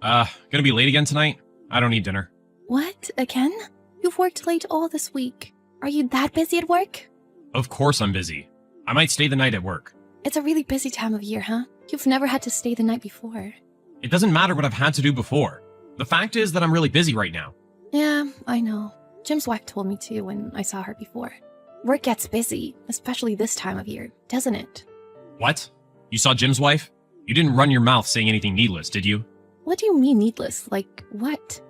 Gonna be late again tonight? I don't need dinner. What? Again? You've worked late all this week. Are you that busy at work? Of course I'm busy. I might stay the night at work. It's a really busy time of year, huh? You've never had to stay the night before. It doesn't matter what I've had to do before. The fact is that I'm really busy right now. Yeah, I know. Jim's wife told me too when I saw her before. Work gets busy, especially this time of year, doesn't it? What? You saw Jim's wife? You didn't run your mouth saying anything needless, did you? What do you mean needless? Like, what?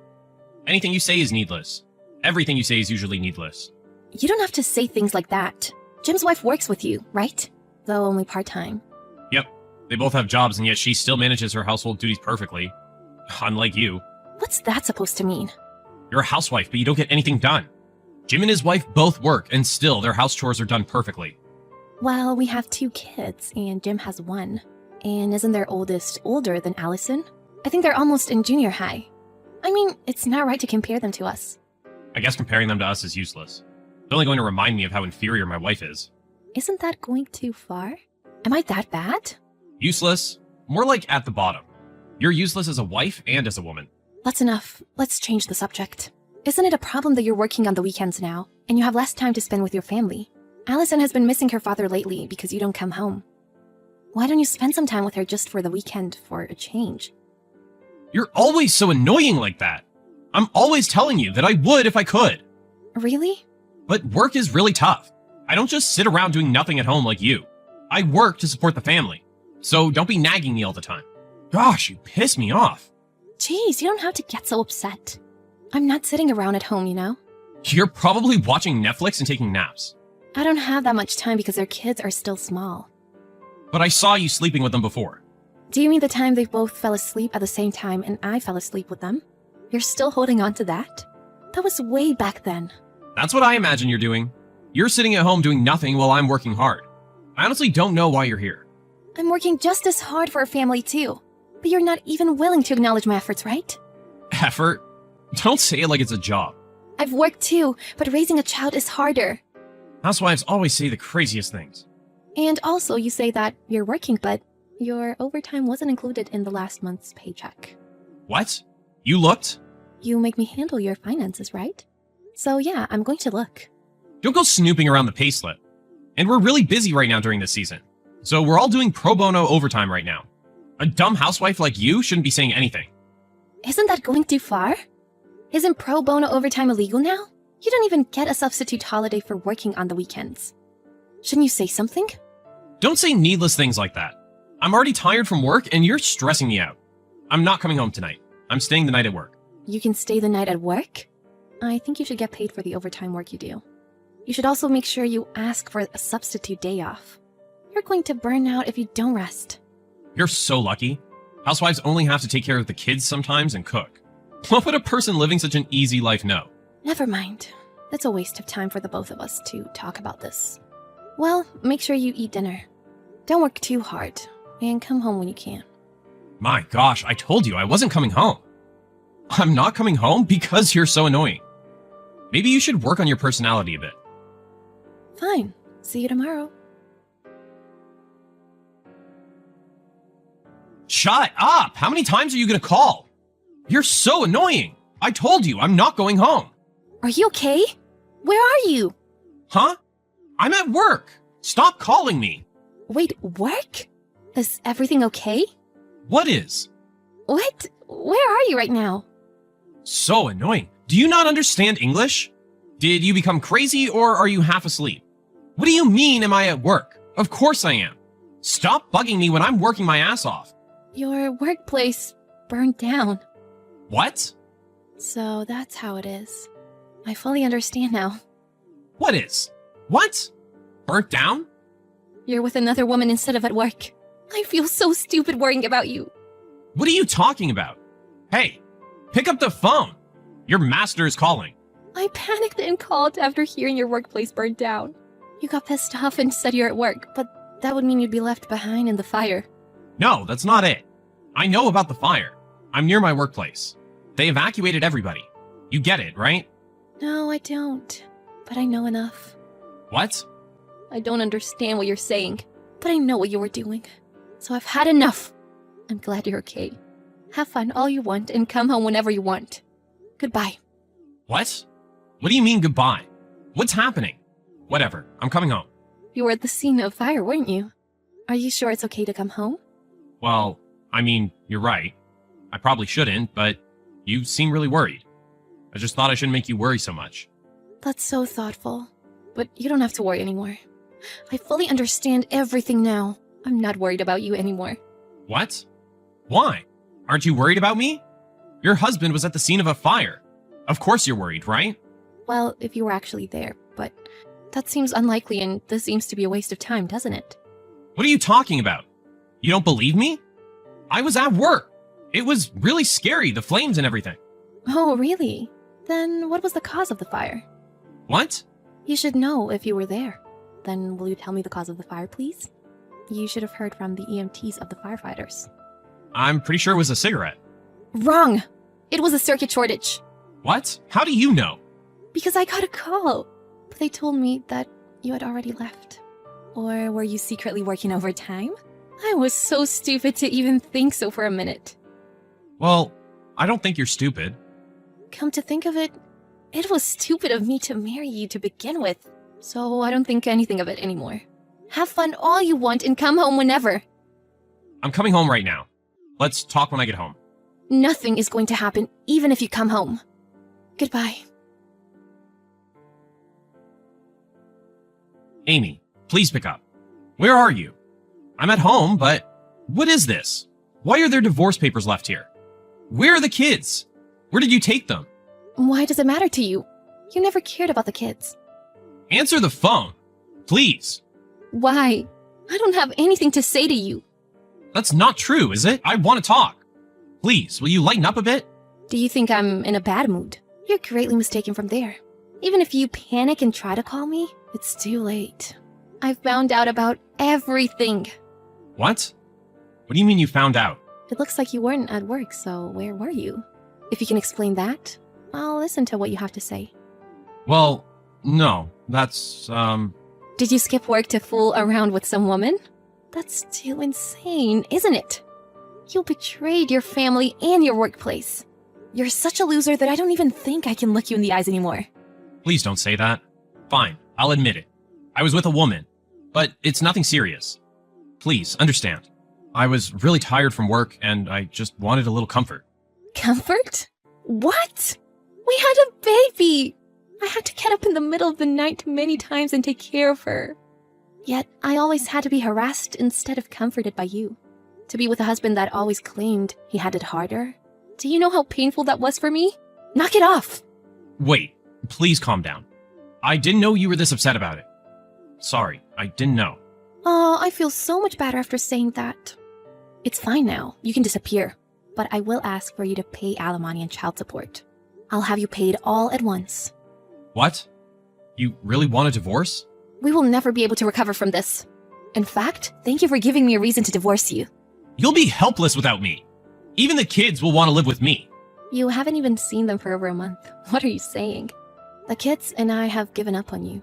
Anything you say is needless. Everything you say is usually needless. You don't have to say things like that. Jim's wife works with you, right? Though only part-time. Yep. They both have jobs, and yet she still manages her household duties perfectly. Unlike you. What's that supposed to mean? You're a housewife, but you don't get anything done. Jim and his wife both work, and still their house chores are done perfectly. Well, we have 2 kids, and Jim has 1. And isn't their oldest older than Allison? I think they're almost in junior high. I mean, it's not right to compare them to us. I guess comparing them to us is useless. It's only going to remind me of how inferior my wife is. Isn't that going too far? Am I that bad? Useless? More like at the bottom. You're useless as a wife and as a woman. That's enough. Let's change the subject. Isn't it a problem that you're working on the weekends now, and you have less time to spend with your family? Allison has been missing her father lately because you don't come home. Why don't you spend some time with her just for the weekend for a change? You're always so annoying like that. I'm always telling you that I would if I could. Really? But work is really tough. I don't just sit around doing nothing at home like you. I work to support the family. So don't be nagging me all the time. Gosh, you piss me off. Jeez, you don't have to get so upset. I'm not sitting around at home, you know? You're probably watching Netflix and taking naps. I don't have that much time because their kids are still small. But I saw you sleeping with them before. Do you mean the time they both fell asleep at the same time and I fell asleep with them? You're still holding on to that? That was way back then. That's what I imagine you're doing. You're sitting at home doing nothing while I'm working hard. I honestly don't know why you're here. I'm working just as hard for our family too. But you're not even willing to acknowledge my efforts, right? Effort? Don't say it like it's a job. I've worked too, but raising a child is harder. Housewives always say the craziest things. And also you say that you're working, but your overtime wasn't included in the last month's paycheck. What? You looked? You make me handle your finances, right? So yeah, I'm going to look. Don't go snooping around the payslip. And we're really busy right now during this season. So we're all doing pro bono overtime right now. A dumb housewife like you shouldn't be saying anything. Isn't that going too far? Isn't pro bono overtime illegal now? You don't even get a substitute holiday for working on the weekends. Shouldn't you say something? Don't say needless things like that. I'm already tired from work and you're stressing me out. I'm not coming home tonight. I'm staying the night at work. You can stay the night at work? I think you should get paid for the overtime work you do. You should also make sure you ask for a substitute day off. You're going to burn out if you don't rest. You're so lucky. Housewives only have to take care of the kids sometimes and cook. What would a person living such an easy life know? Never mind. It's a waste of time for the both of us to talk about this. Well, make sure you eat dinner. Don't work too hard, and come home when you can. My gosh, I told you I wasn't coming home. I'm not coming home because you're so annoying. Maybe you should work on your personality a bit. Fine. See you tomorrow. Shut up! How many times are you gonna call? You're so annoying! I told you, I'm not going home. Are you okay? Where are you? Huh? I'm at work. Stop calling me. Wait, work? Is everything okay? What is? What? Where are you right now? So annoying. Do you not understand English? Did you become crazy or are you half asleep? What do you mean am I at work? Of course I am. Stop bugging me when I'm working my ass off. Your workplace burned down. What? So that's how it is. I fully understand now. What is? What? Burnt down? You're with another woman instead of at work. I feel so stupid worrying about you. What are you talking about? Hey, pick up the phone. Your master is calling. I panicked and called after hearing your workplace burned down. You got pissed off and said you're at work, but that would mean you'd be left behind in the fire. No, that's not it. I know about the fire. I'm near my workplace. They evacuated everybody. You get it, right? No, I don't. But I know enough. What? I don't understand what you're saying, but I know what you were doing. So I've had enough. I'm glad you're okay. Have fun all you want and come home whenever you want. Goodbye. What? What do you mean goodbye? What's happening? Whatever, I'm coming home. You were at the scene of fire, weren't you? Are you sure it's okay to come home? Well, I mean, you're right. I probably shouldn't, but you seem really worried. I just thought I shouldn't make you worry so much. That's so thoughtful. But you don't have to worry anymore. I fully understand everything now. I'm not worried about you anymore. What? Why? Aren't you worried about me? Your husband was at the scene of a fire. Of course you're worried, right? Well, if you were actually there, but that seems unlikely and this seems to be a waste of time, doesn't it? What are you talking about? You don't believe me? I was at work. It was really scary, the flames and everything. Oh, really? Then what was the cause of the fire? What? You should know if you were there. Then will you tell me the cause of the fire, please? You should have heard from the EMTs of the firefighters. I'm pretty sure it was a cigarette. Wrong! It was a circuit shortage. What? How do you know? Because I got a call. But they told me that you had already left. Or were you secretly working overtime? I was so stupid to even think so for a minute. Well, I don't think you're stupid. Come to think of it, it was stupid of me to marry you to begin with. So I don't think anything of it anymore. Have fun all you want and come home whenever. I'm coming home right now. Let's talk when I get home. Nothing is going to happen even if you come home. Goodbye. Amy, please pick up. Where are you? I'm at home, but what is this? Why are there divorce papers left here? Where are the kids? Where did you take them? Why does it matter to you? You never cared about the kids. Answer the phone, please. Why? I don't have anything to say to you. That's not true, is it? I want to talk. Please, will you lighten up a bit? Do you think I'm in a bad mood? You're greatly mistaken from there. Even if you panic and try to call me, it's too late. I found out about everything. What? What do you mean you found out? It looks like you weren't at work, so where were you? If you can explain that, I'll listen to what you have to say. Well, no, that's, Did you skip work to fool around with some woman? That's too insane, isn't it? You betrayed your family and your workplace. You're such a loser that I don't even think I can look you in the eyes anymore. Please don't say that. Fine, I'll admit it. I was with a woman, but it's nothing serious. Please, understand. I was really tired from work and I just wanted a little comfort. Comfort? What? We had a baby! I had to get up in the middle of the night many times and take care of her. Yet, I always had to be harassed instead of comforted by you. To be with a husband that always claimed he had it harder. Do you know how painful that was for me? Knock it off! Wait, please calm down. I didn't know you were this upset about it. Sorry, I didn't know. Oh, I feel so much better after saying that. It's fine now. You can disappear. But I will ask for you to pay alimony and child support. I'll have you paid all at once. What? You really want a divorce? We will never be able to recover from this. In fact, thank you for giving me a reason to divorce you. You'll be helpless without me. Even the kids will want to live with me. You haven't even seen them for over a month. What are you saying? The kids and I have given up on you.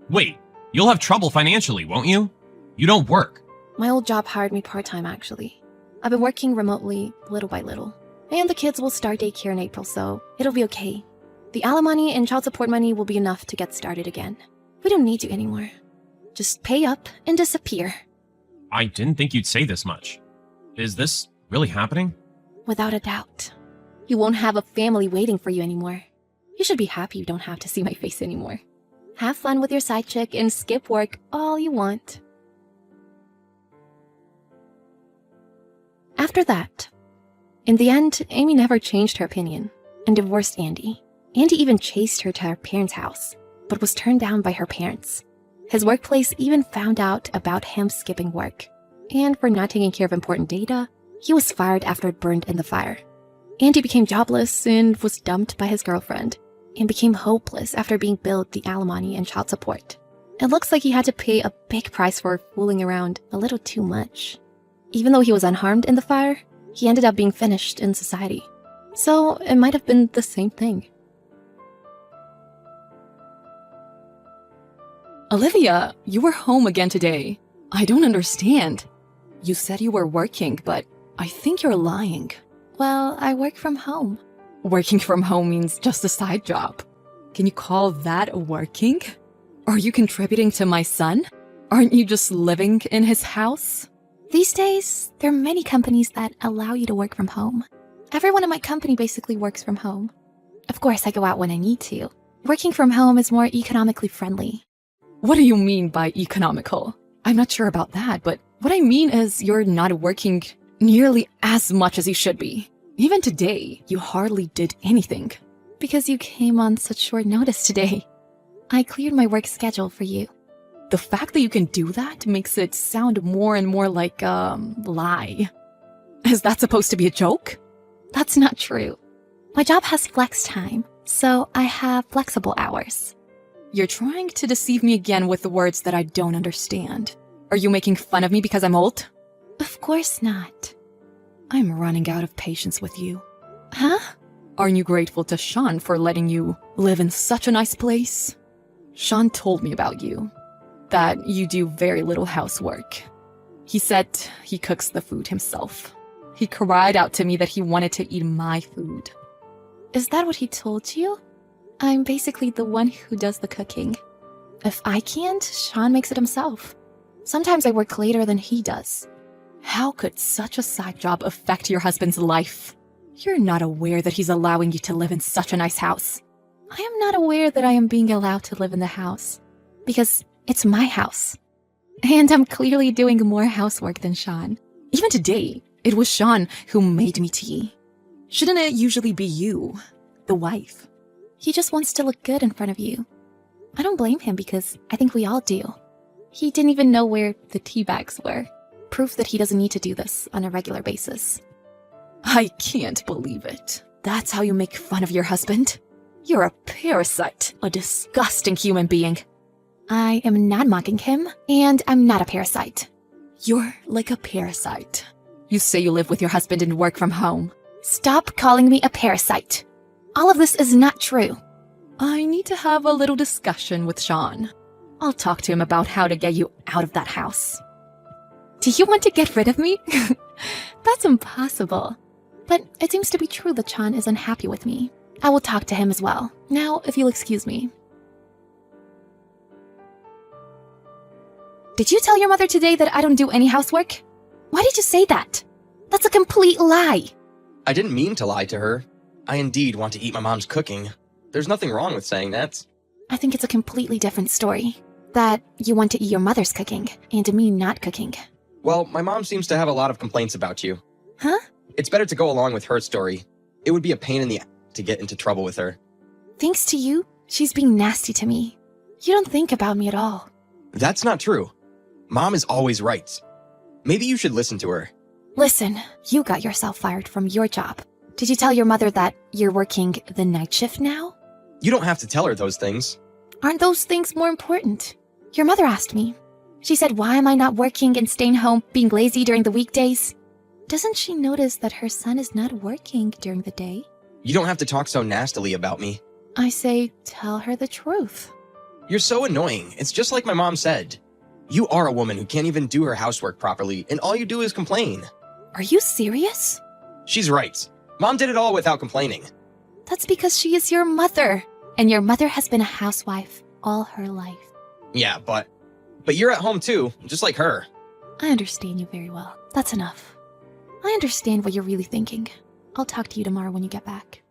Wait, you'll have trouble financially, won't you? You don't work. My old job hired me part-time, actually. I've been working remotely, little by little. And the kids will start daycare in April, so it'll be okay. The alimony and child support money will be enough to get started again. We don't need you anymore. Just pay up and disappear. I didn't think you'd say this much. Is this really happening? Without a doubt. You won't have a family waiting for you anymore. You should be happy you don't have to see my face anymore. Have fun with your side chick and skip work all you want. After that, in the end, Amy never changed her opinion and divorced Andy. Andy even chased her to her parents' house, but was turned down by her parents. His workplace even found out about him skipping work, and for not taking care of important data, he was fired after it burned in the fire. Andy became jobless and was dumped by his girlfriend, and became hopeless after being billed the alimony and child support. It looks like he had to pay a big price for fooling around a little too much. Even though he was unharmed in the fire, he ended up being finished in society. So it might have been the same thing. Olivia, you were home again today. I don't understand. You said you were working, but I think you're lying. Well, I work from home. Working from home means just a side job. Can you call that working? Are you contributing to my son? Aren't you just living in his house? These days, there are many companies that allow you to work from home. Everyone in my company basically works from home. Of course, I go out when I need to. Working from home is more economically friendly. What do you mean by economical? I'm not sure about that, but what I mean is you're not working nearly as much as you should be. Even today, you hardly did anything. Because you came on such short notice today. I cleared my work schedule for you. The fact that you can do that makes it sound more and more like a lie. Is that supposed to be a joke? That's not true. My job has flex time, so I have flexible hours. You're trying to deceive me again with the words that I don't understand. Are you making fun of me because I'm old? Of course not. I'm running out of patience with you. Huh? Aren't you grateful to Sean for letting you live in such a nice place? Sean told me about you, that you do very little housework. He said he cooks the food himself. He cried out to me that he wanted to eat my food. Is that what he told you? I'm basically the one who does the cooking. If I can't, Sean makes it himself. Sometimes I work later than he does. How could such a side job affect your husband's life? You're not aware that he's allowing you to live in such a nice house. I am not aware that I am being allowed to live in the house. Because it's my house. And I'm clearly doing more housework than Sean. Even today, it was Sean who made me tea. Shouldn't it usually be you, the wife? He just wants to look good in front of you. I don't blame him because I think we all do. He didn't even know where the tea bags were. Proof that he doesn't need to do this on a regular basis. I can't believe it. That's how you make fun of your husband? You're a parasite, a disgusting human being. I am not mocking him, and I'm not a parasite. You're like a parasite. You say you live with your husband and work from home. Stop calling me a parasite. All of this is not true. I need to have a little discussion with Sean. I'll talk to him about how to get you out of that house. Do you want to get rid of me? That's impossible. But it seems to be true that Sean is unhappy with me. I will talk to him as well. Now, if you'll excuse me. Did you tell your mother today that I don't do any housework? Why did you say that? That's a complete lie. I didn't mean to lie to her. I indeed want to eat my mom's cooking. There's nothing wrong with saying that. I think it's a completely different story. That you want to eat your mother's cooking, and me not cooking. Well, my mom seems to have a lot of complaints about you. Huh? It's better to go along with her story. It would be a pain in the ass to get into trouble with her. Thanks to you, she's being nasty to me. You don't think about me at all. That's not true. Mom is always right. Maybe you should listen to her. Listen, you got yourself fired from your job. Did you tell your mother that you're working the night shift now? You don't have to tell her those things. Aren't those things more important? Your mother asked me. She said, why am I not working and staying home, being lazy during the weekdays? Doesn't she notice that her son is not working during the day? You don't have to talk so nastily about me. I say, tell her the truth. You're so annoying. It's just like my mom said. You are a woman who can't even do her housework properly, and all you do is complain. Are you serious? She's right. Mom did it all without complaining. That's because she is your mother, and your mother has been a housewife all her life. Yeah, but you're at home too, just like her. I understand you very well. That's enough. I understand what you're really thinking. I'll talk to you tomorrow when you get back.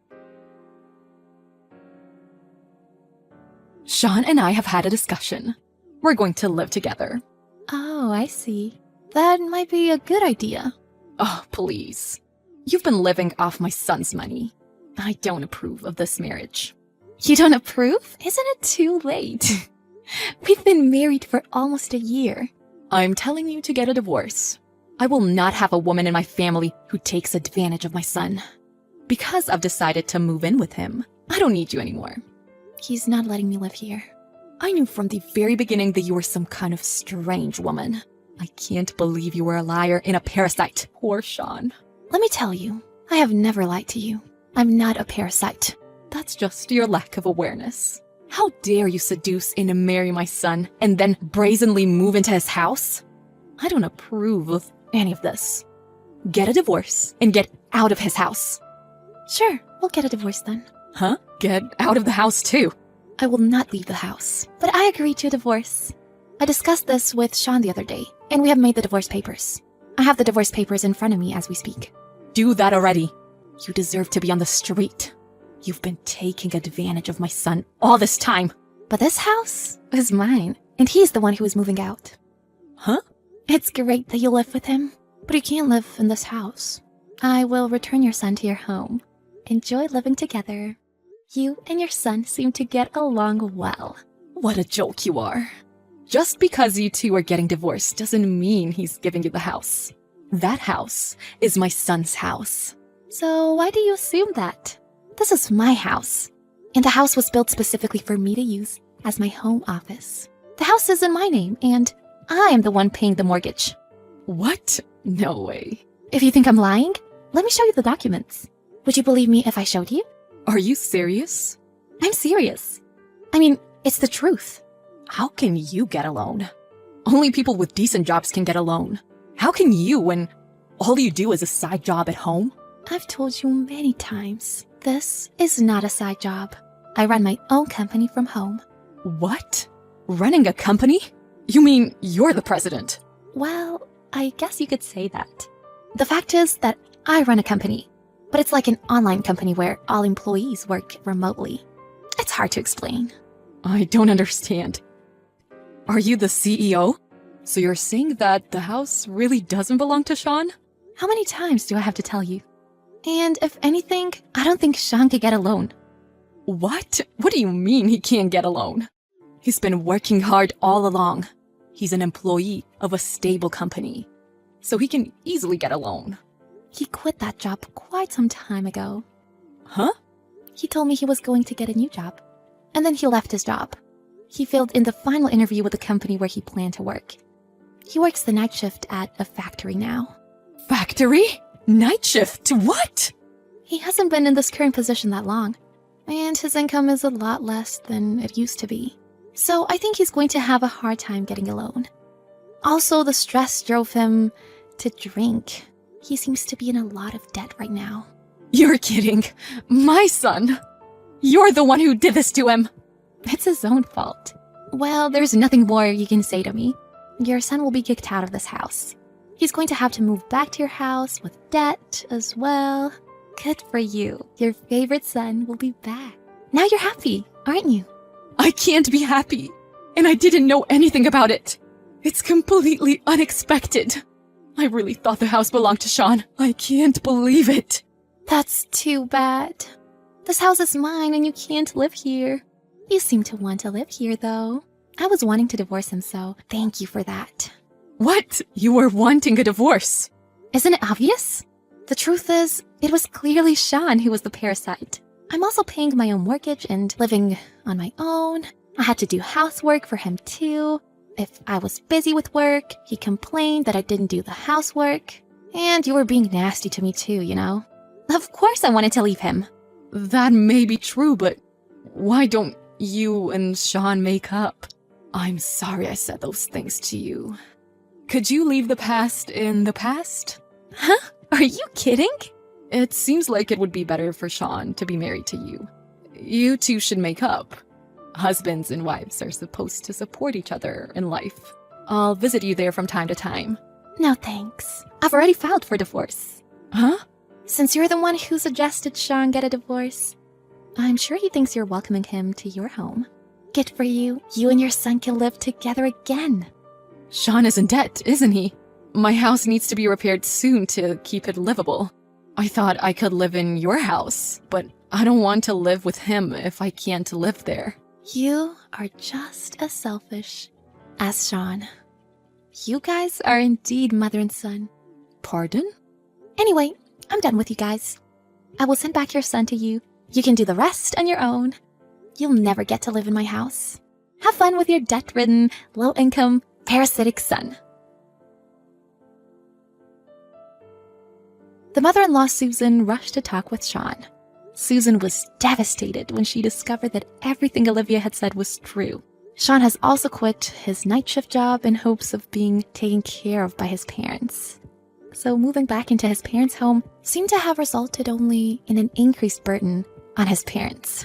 Sean and I have had a discussion. We're going to live together. Oh, I see. That might be a good idea. Oh, please. You've been living off my son's money. I don't approve of this marriage. You don't approve? Isn't it too late? We've been married for almost a year. I'm telling you to get a divorce. I will not have a woman in my family who takes advantage of my son. Because I've decided to move in with him, I don't need you anymore. He's not letting me live here. I knew from the very beginning that you were some kind of strange woman. I can't believe you were a liar and a parasite. Poor Sean. Let me tell you, I have never lied to you. I'm not a parasite. That's just your lack of awareness. How dare you seduce and marry my son and then brazenly move into his house? I don't approve of any of this. Get a divorce and get out of his house. Sure, we'll get a divorce then. Huh? Get out of the house too. I will not leave the house, but I agreed to a divorce. I discussed this with Sean the other day, and we have made the divorce papers. I have the divorce papers in front of me as we speak. Do that already. You deserve to be on the street. You've been taking advantage of my son all this time. But this house is mine, and he's the one who is moving out. Huh? It's great that you live with him, but you can't live in this house. I will return your son to your home. Enjoy living together. You and your son seem to get along well. What a joke you are. Just because you two are getting divorced doesn't mean he's giving you the house. That house is my son's house. So why do you assume that? This is my house, and the house was built specifically for me to use as my home office. The house is in my name, and I am the one paying the mortgage. What? No way. If you think I'm lying, let me show you the documents. Would you believe me if I showed you? Are you serious? I'm serious. I mean, it's the truth. How can you get a loan? Only people with decent jobs can get a loan. How can you when all you do is a side job at home? I've told you many times, this is not a side job. I run my own company from home. What? Running a company? You mean you're the president? Well, I guess you could say that. The fact is that I run a company, but it's like an online company where all employees work remotely. It's hard to explain. I don't understand. Are you the CEO? So you're saying that the house really doesn't belong to Sean? How many times do I have to tell you? And if anything, I don't think Sean could get a loan. What? What do you mean he can't get a loan? He's been working hard all along. He's an employee of a stable company, so he can easily get a loan. He quit that job quite some time ago. Huh? He told me he was going to get a new job, and then he left his job. He failed in the final interview with the company where he planned to work. He works the night shift at a factory now. Factory? Night shift? What? He hasn't been in this current position that long, and his income is a lot less than it used to be. So I think he's going to have a hard time getting a loan. Also, the stress drove him to drink. He seems to be in a lot of debt right now. You're kidding. My son. You're the one who did this to him. It's his own fault. Well, there's nothing more you can say to me. Your son will be kicked out of this house. He's going to have to move back to your house with debt as well. Good for you. Your favorite son will be back. Now you're happy, aren't you? I can't be happy, and I didn't know anything about it. It's completely unexpected. I really thought the house belonged to Sean. I can't believe it. That's too bad. This house is mine and you can't live here. You seem to want to live here, though. I was wanting to divorce him, so thank you for that. What? You were wanting a divorce? Isn't it obvious? The truth is, it was clearly Sean who was the parasite. I'm also paying my own mortgage and living on my own. I had to do housework for him too. If I was busy with work, he complained that I didn't do the housework. And you were being nasty to me too, you know? Of course I wanted to leave him. That may be true, but why don't you and Sean make up? I'm sorry I said those things to you. Could you leave the past in the past? Huh? Are you kidding? It seems like it would be better for Sean to be married to you. You two should make up. Husbands and wives are supposed to support each other in life. I'll visit you there from time to time. No thanks. I've already filed for divorce. Huh? Since you're the one who suggested Sean get a divorce, I'm sure he thinks you're welcoming him to your home. Good for you. You and your son can live together again. Sean is in debt, isn't he? My house needs to be repaired soon to keep it livable. I thought I could live in your house, but I don't want to live with him if I can't live there. You are just as selfish as Sean. You guys are indeed mother and son. Pardon? Anyway, I'm done with you guys. I will send back your son to you. You can do the rest on your own. You'll never get to live in my house. Have fun with your debt-ridden, low-income, parasitic son. The mother-in-law Susan rushed to talk with Sean. Susan was devastated when she discovered that everything Olivia had said was true. Sean has also quit his night shift job in hopes of being taken care of by his parents. so moving back into his parents' home seemed to have resulted only in an increased burden on his parents.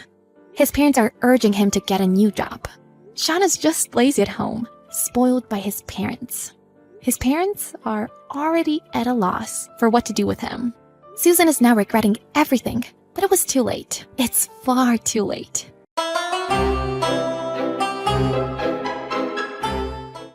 His parents are urging him to get a new job. Sean is just lazy at home, spoiled by his parents. His parents are already at a loss for what to do with him. Susan is now regretting everything, but it was too late. It's far too late.